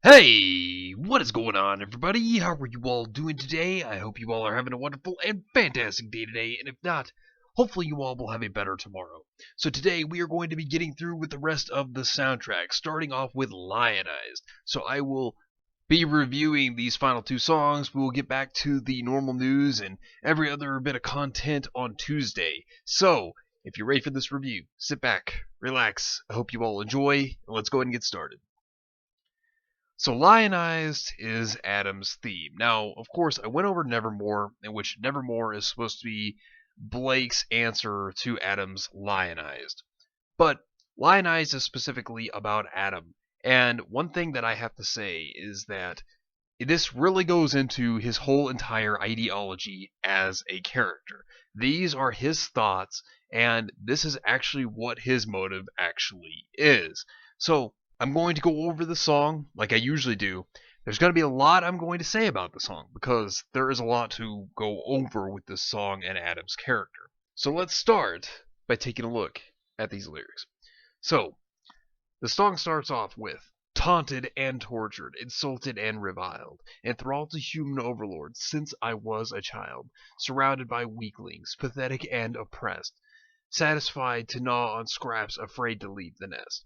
Hey, what is going on, everybody? How are you all doing today? I hope you all are having a wonderful and fantastic day today, and if not, hopefully you all will have a better tomorrow. So today we are going to be getting through with the rest of the soundtrack, starting off with Lionized. So I will be reviewing these final two songs. We will get back to the normal news and every other bit of content on Tuesday. So, if you're ready for this review, sit back, relax. I hope you all enjoy, and let's go ahead and get started. So Lionized is Adam's theme. Now, of course, I went over Nevermore, in which Nevermore is supposed to be Blake's answer to Adam's Lionized. But Lionized is specifically about Adam. And one thing that I have to say is that this really goes into his whole entire ideology as a character. These are his thoughts, and this is actually what his motive actually is. So, I'm going to go over the song like I usually do. There's going to be a lot I'm going to say about the song because there is a lot to go over with this song and Adam's character. So let's start by taking a look at these lyrics. So, the song starts off with taunted and tortured, insulted and reviled, enthralled to human overlords since I was a child, surrounded by weaklings, pathetic and oppressed, satisfied to gnaw on scraps, afraid to leave the nest.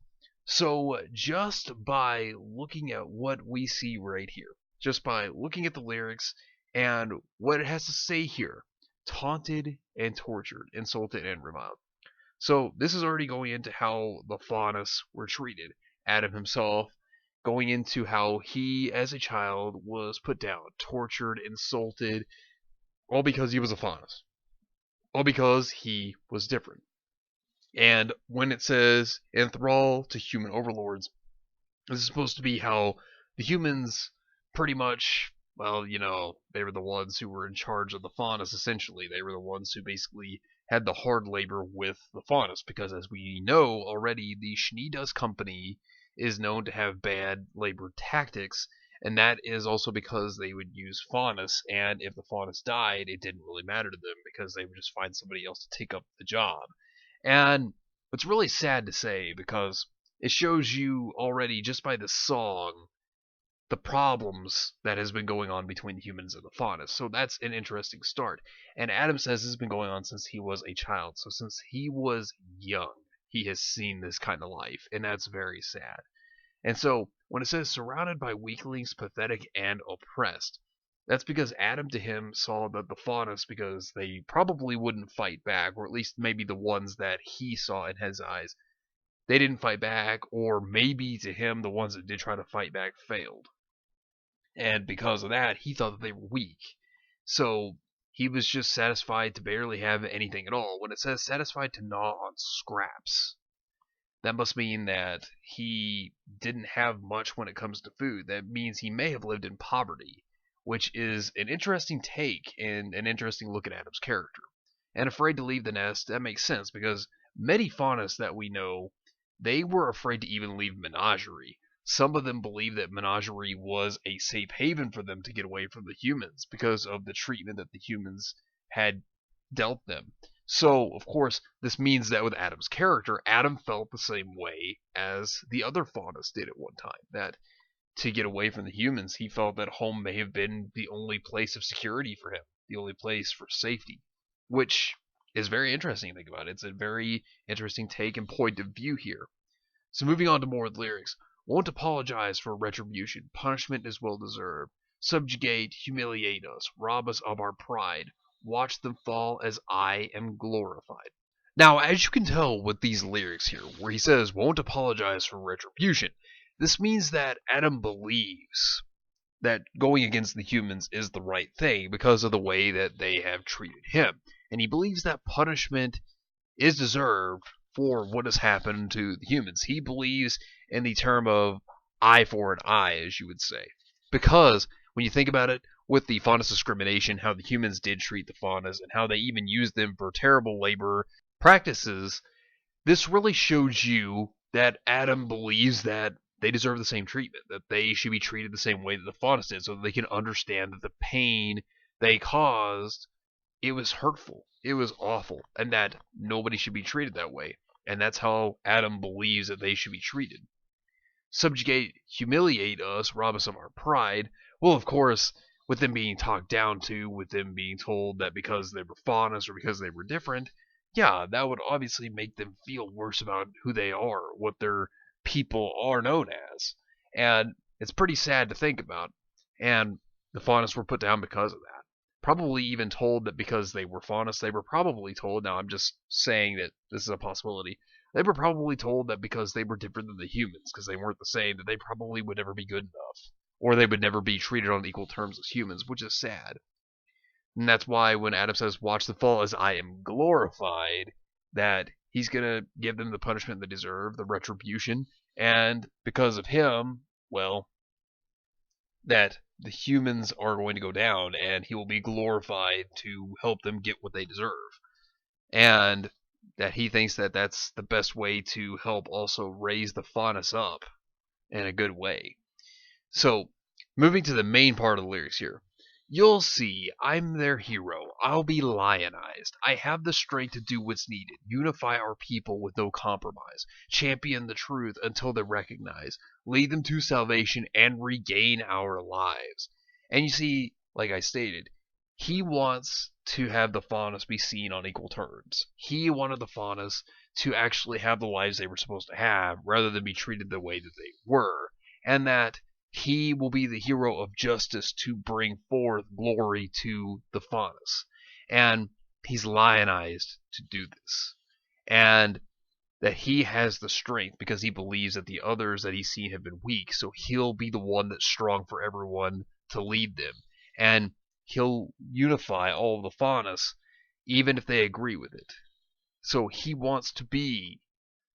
So just by looking at what we see right here, just by looking at the lyrics and what it has to say here, taunted and tortured, insulted and reviled. So this is already going into how the Faunus were treated. Adam himself going into how he, as a child, was put down, tortured, insulted, all because he was a Faunus. All because he was different. And when it says enthrall to human overlords, this is supposed to be how the humans pretty much, well, they were the ones who were in charge of the faunus, essentially. They were the ones who basically had the hard labor with the faunus, because as we know already, the Schneedas Company is known to have bad labor tactics, and that is also because they would use faunus, and if the faunus died, it didn't really matter to them, because they would just find somebody else to take up the job. And it's really sad to say because it shows you already just by the song the problems that has been going on between the humans and the faunus. So that's an interesting start. And Adam says this has been going on since he was a child. So since he was young, he has seen this kind of life, and that's very sad. And so when it says surrounded by weaklings, pathetic, and oppressed, that's because Adam to him saw that the faunus, because they probably wouldn't fight back, or at least maybe the ones that he saw in his eyes, they didn't fight back, or maybe to him the ones that did try to fight back failed. And because of that, he thought that they were weak. So he was just satisfied to barely have anything at all. When it says satisfied to gnaw on scraps, that must mean that he didn't have much when it comes to food. That means he may have lived in poverty, which is an interesting take and an interesting look at Adam's character. And afraid to leave the nest, that makes sense because many faunus that we know, they were afraid to even leave Menagerie. Some of them believed that Menagerie was a safe haven for them to get away from the humans because of the treatment that the humans had dealt them. So, of course, this means that with Adam's character, Adam felt the same way as the other faunus did at one time. That to get away from the humans, he felt that home may have been the only place of security for him, the only place for safety, which is very interesting to think about. It's a very interesting take and point of view here. So moving on to more lyrics. Won't apologize for retribution. Punishment is well deserved. Subjugate, humiliate us, rob us of our pride. Watch them fall as I am glorified. Now, as you can tell with these lyrics here, where he says, won't apologize for retribution, this means that Adam believes that going against the humans is the right thing because of the way that they have treated him. And he believes that punishment is deserved for what has happened to the humans. He believes in the term of eye for an eye, as you would say. Because when you think about it, with the faunus discrimination, how the humans did treat the faunus, and how they even used them for terrible labor practices, this really shows you that Adam believes that they deserve the same treatment, that they should be treated the same way that the faunus did, so that they can understand that the pain they caused, it was hurtful, it was awful, and that nobody should be treated that way. And that's how Adam believes that they should be treated. subjugate, humiliate us, rob us of our pride. Well, of course, with them being talked down to, with them being told that because they were faunus or because they were different, yeah, that would obviously make them feel worse about who they are, what their people are known as. And it's pretty sad to think about. And the faunus were put down because of that. Probably even told that because they were faunus, they were probably told, now I'm just saying that this is a possibility, they were probably told that because they were different than the humans, because they weren't the same, that they probably would never be good enough. Or they would never be treated on equal terms as humans, which is sad. And that's why when Adam says, watch the fall as I am glorified, that he's going to give them the punishment they deserve, the retribution, and because of him, well, that the humans are going to go down, and he will be glorified to help them get what they deserve. And that he thinks that that's the best way to help also raise the faunus up in a good way. So, moving to the main part of the lyrics here. You'll see, I'm their hero. I'll be lionized. I have the strength to do what's needed. Unify our people with no compromise. Champion the truth until they recognize. Lead them to salvation and regain our lives. And you see, like I stated, he wants to have the faunus be seen on equal terms. He wanted the faunus to actually have the lives they were supposed to have rather than be treated the way that they were. And that he will be the hero of justice to bring forth glory to the faunus. And he's lionized to do this. And that he has the strength because he believes that the others that he's seen have been weak, so he'll be the one that's strong for everyone to lead them. And he'll unify all of the faunus, even if they agree with it. So he wants to be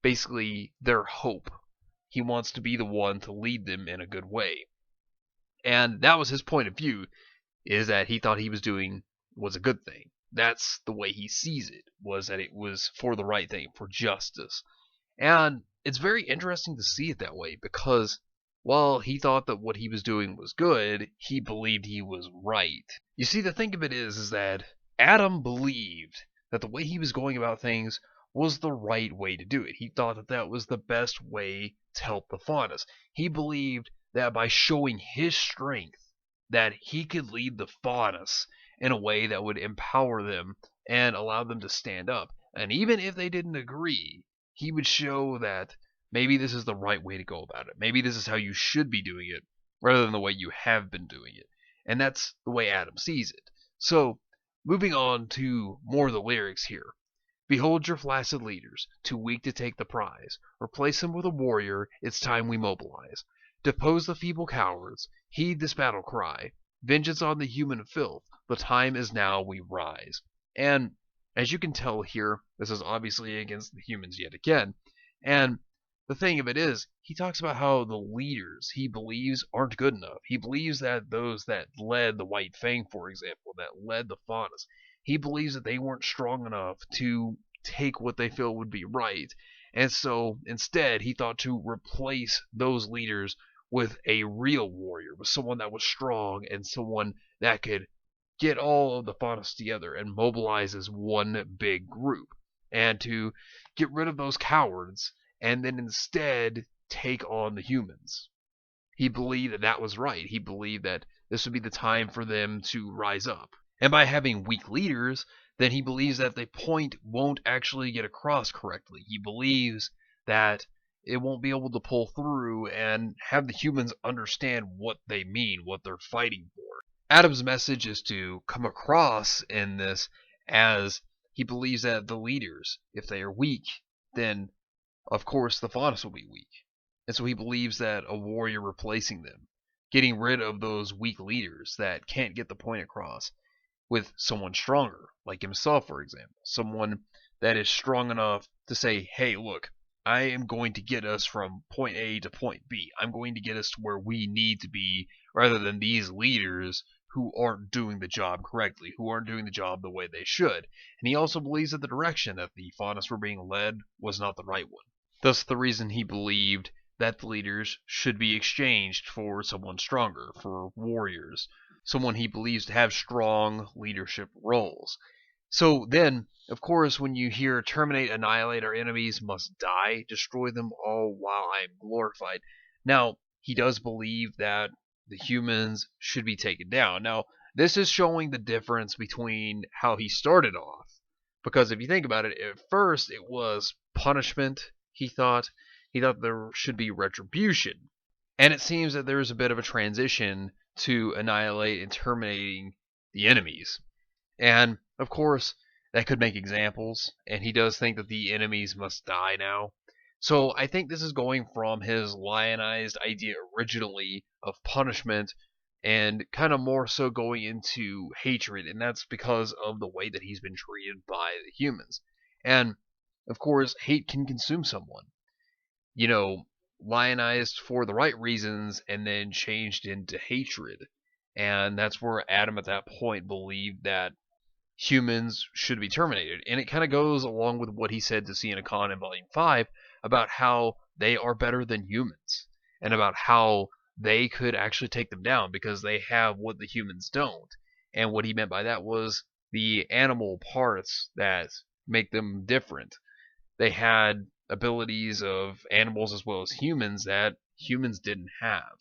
basically their hope. He wants to be the one to lead them in a good way. And that was his point of view, is that he thought he was doing was a good thing. That's the way he sees it, was that it was for the right thing, for justice. And it's very interesting to see it that way, because while he thought that what he was doing was good, he believed he was right. You see, the thing of it is that Adam believed that the way he was going about things was the right way to do it. He thought that that was the best way to help the faunus. He believed that by showing his strength, that he could lead the faunus in a way that would empower them and allow them to stand up. And even if they didn't agree, he would show that maybe this is the right way to go about it. Maybe this is how you should be doing it, rather than the way you have been doing it. And that's the way Adam sees it. So, moving on to more of the lyrics here. Behold your flaccid leaders, too weak to take the prize. Replace them with a warrior, it's time we mobilize. Depose the feeble cowards, heed this battle cry. Vengeance on the human filth, the time is now we rise. And as you can tell here, this is obviously against the humans yet again. And the thing of it is, he talks about how the leaders he believes aren't good enough. He believes that those that led the White Fang, for example, that led the faunus, he believes that they weren't strong enough to take what they feel would be right. And so instead, he thought to replace those leaders with a real warrior, with someone that was strong and someone that could get all of the faunus together and mobilize as one big group, and to get rid of those cowards and then instead take on the humans. He believed that that was right. He believed that this would be the time for them to rise up. And by having weak leaders, then he believes that the point won't actually get across correctly. He believes that it won't be able to pull through and have the humans understand what they mean, what they're fighting for. Adam's message is to come across in this as he believes that the leaders, if they are weak, then of course the faunus will be weak. And so he believes that a warrior replacing them, getting rid of those weak leaders that can't get the point across, with someone stronger, like himself, for example. Someone that is strong enough to say, hey, look, I am going to get us from point A to point B. I'm going to get us to where we need to be, rather than these leaders who aren't doing the job correctly, who aren't doing the job the way they should. And he also believes that the direction that the faunus were being led was not the right one. Thus the reason he believed that the leaders should be exchanged for someone stronger, for warriors, someone he believes to have strong leadership roles. So then, of course, when you hear terminate, annihilate, our enemies must die, destroy them all while I am glorified, Now, he does believe that the humans should be taken down. Now, this is showing the difference between how he started off. Because if you think about it, at first it was punishment, he thought. He thought there should be retribution. And it seems that there is a bit of a transition to annihilate and terminating the enemies. And, of course, that could make examples, and he does think that the enemies must die now. So I think this is going from his lionized idea originally of punishment and kind of more so going into hatred, and that's because of the way that he's been treated by the humans. And, of course, hate can consume someone. You know, lionized for the right reasons and then changed into hatred. And that's where Adam at that point believed that humans should be terminated. And it kind of goes along with what he said to Sienna Khan in Volume 5 about how they are better than humans and about how they could actually take them down because they have what the humans don't. And what he meant by that was the animal parts that make them different. They had abilities of animals as well as humans that humans didn't have.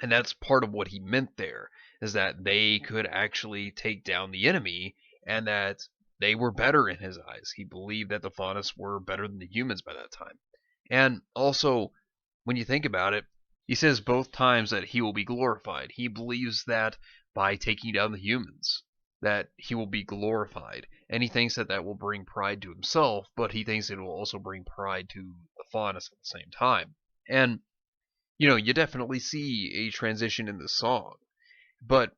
And that's part of what he meant there, is that they could actually take down the enemy and that they were better in his eyes. He believed that the Faunus were better than the humans by that time. And also, when you think about it, he says both times that he will be glorified. He believes that by taking down the humans, that he will be glorified. And he thinks that that will bring pride to himself, but he thinks it will also bring pride to the Faunus at the same time. And you definitely see a transition in the song. But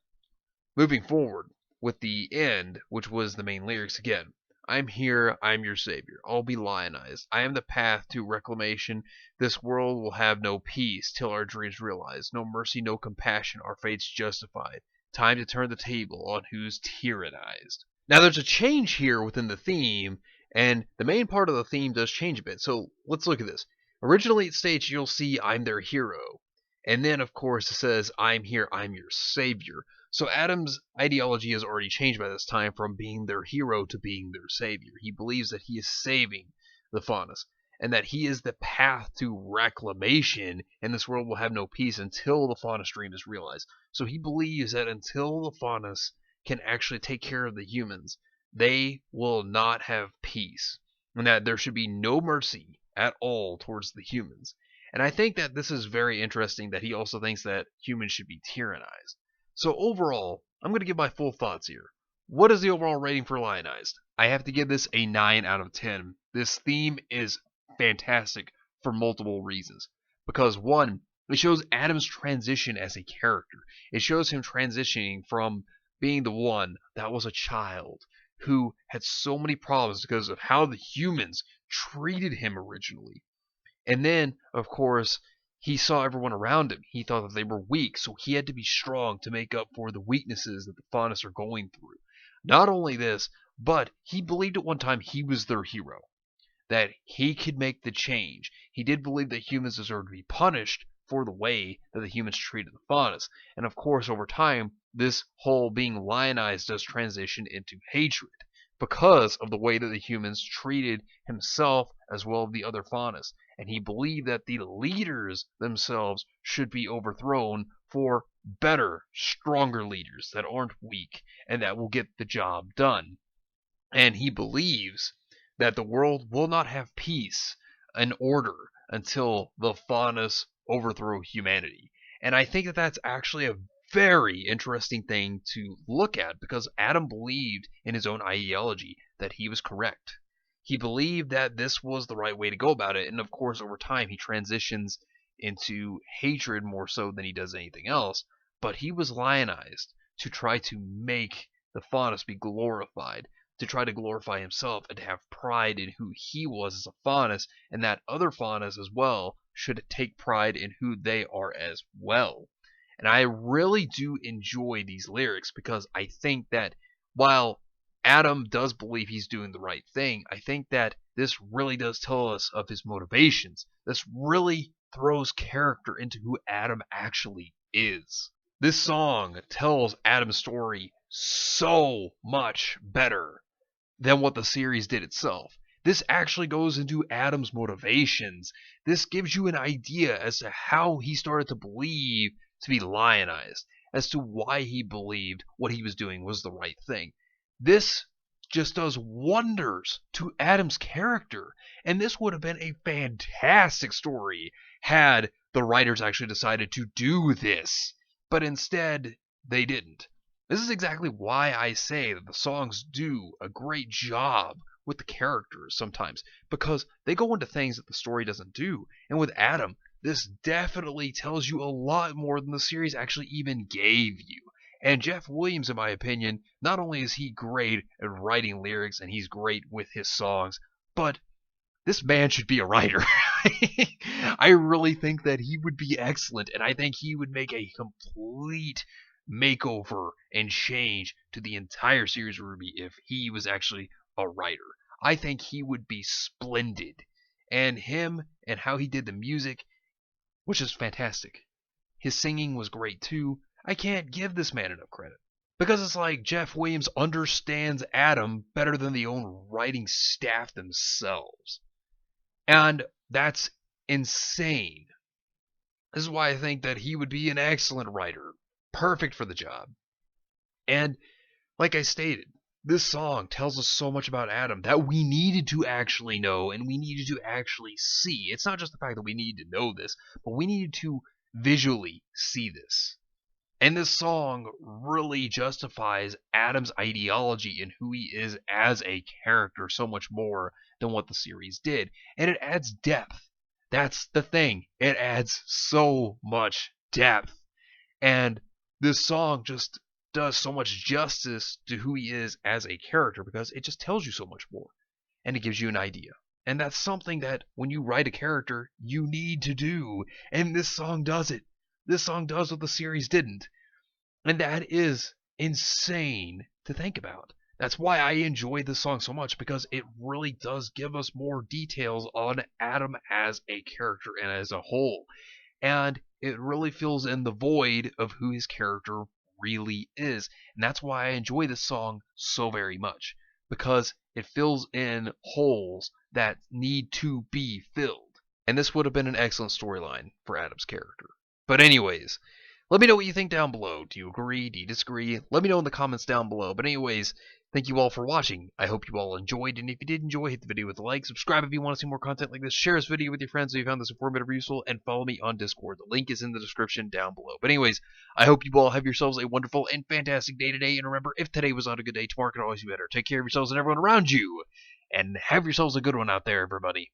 moving forward with the end, which was the main lyrics again. I'm here, I'm your savior. I'll be lionized. I am the path to reclamation. This world will have no peace till our dreams realized. No mercy, no compassion, our fate's justified. Time to turn the table on who's tyrannized. Now there's a change here within the theme, and the main part of the theme does change a bit. So let's look at this. Originally it states you'll see I'm their hero. And then, of course, it says, I'm here, I'm your savior. So Adam's ideology has already changed by this time from being their hero to being their savior. He believes that he is saving the Faunus, and that he is the path to reclamation, and this world will have no peace until the Faunus dream is realized. So he believes that until the Faunus can actually take care of the humans, they will not have peace, and that there should be no mercy at all towards the humans. And I think that this is very interesting that he also thinks that humans should be tyrannized. So overall, I'm going to give my full thoughts here. What is the overall rating for Lionized? I have to give this a 9 out of 10. This theme is fantastic for multiple reasons. Because one, it shows Adam's transition as a character. It shows him transitioning from being the one that was a child who had so many problems because of how the humans treated him originally. And then, of course, he saw everyone around him. He thought that they were weak, so he had to be strong to make up for the weaknesses that the Faunus are going through. Not only this, but he believed at one time he was their hero, that he could make the change. He did believe that humans deserved to be punished for the way that the humans treated the Faunus. And of course, over time, this whole being lionized does transition into hatred because of the way that the humans treated himself as well as the other Faunus. And he believed that the leaders themselves should be overthrown for better, stronger leaders that aren't weak and that will get the job done. And he believes that the world will not have peace and order until the Faunus overthrow humanity. And I think that that's actually a very interesting thing to look at because Adam believed in his own ideology that he was correct. He believed that this was the right way to go about it, and of course, over time, he transitions into hatred more so than he does anything else. But he was lionized to try to make the Faunus be glorified, to try to glorify himself and to have pride in who he was as a Faunus, and that other Faunus as well should take pride in who they are as well. And I really do enjoy these lyrics because I think that while Adam does believe he's doing the right thing, I think that this really does tell us of his motivations. This really throws character into who Adam actually is. This song tells Adam's story so much better than what the series did itself. This actually goes into Adam's motivations. This gives you an idea as to how he started to believe to be lionized, as to why he believed what he was doing was the right thing. This just does wonders to Adam's character, and this would have been a fantastic story had the writers actually decided to do this, but instead they didn't. This is exactly why I say that the songs do a great job with the characters sometimes, because they go into things that the story doesn't do. And with Adam, this definitely tells you a lot more than the series actually even gave you. And Jeff Williams, in my opinion, not only is he great at writing lyrics and he's great with his songs, but this man should be a writer. I really think that he would be excellent, and I think he would make a complete makeover and change to the entire series of RWBY if he was actually a writer. I think he would be splendid. And him and how he did the music, which is fantastic. His singing was great too. I can't give this man enough credit. Because it's like Jeff Williams understands Adam better than the own writing staff themselves. And that's insane. This is why I think that he would be an excellent writer. Perfect for the job. And like I stated, this song tells us so much about Adam that we needed to actually know and we needed to actually see. It's not just the fact that we needed to know this, but we needed to visually see this. And this song really justifies Adam's ideology and who he is as a character so much more than what the series did. And it adds depth. That's the thing. It adds so much depth. And this song just does so much justice to who he is as a character because it just tells you so much more. And it gives you an idea. And that's something that when you write a character, you need to do. And this song does it. This song does what the series didn't. And that is insane to think about. That's why I enjoy this song so much, because it really does give us more details on Adam as a character and as a whole. And it really fills in the void of who his character really is. And that's why I enjoy this song so very much, because it fills in holes that need to be filled. And this would have been an excellent storyline for Adam's character. But anyways, let me know what you think down below. Do you agree? Do you disagree? Let me know in the comments down below. But anyways, thank you all for watching. I hope you all enjoyed, and if you did enjoy, hit the video with a like, subscribe if you want to see more content like this, share this video with your friends if you found this informative or useful, and follow me on Discord. The link is in the description down below. But anyways, I hope you all have yourselves a wonderful and fantastic day today, and remember, if today was not a good day, tomorrow can always be better. Take care of yourselves and everyone around you, and have yourselves a good one out there, everybody.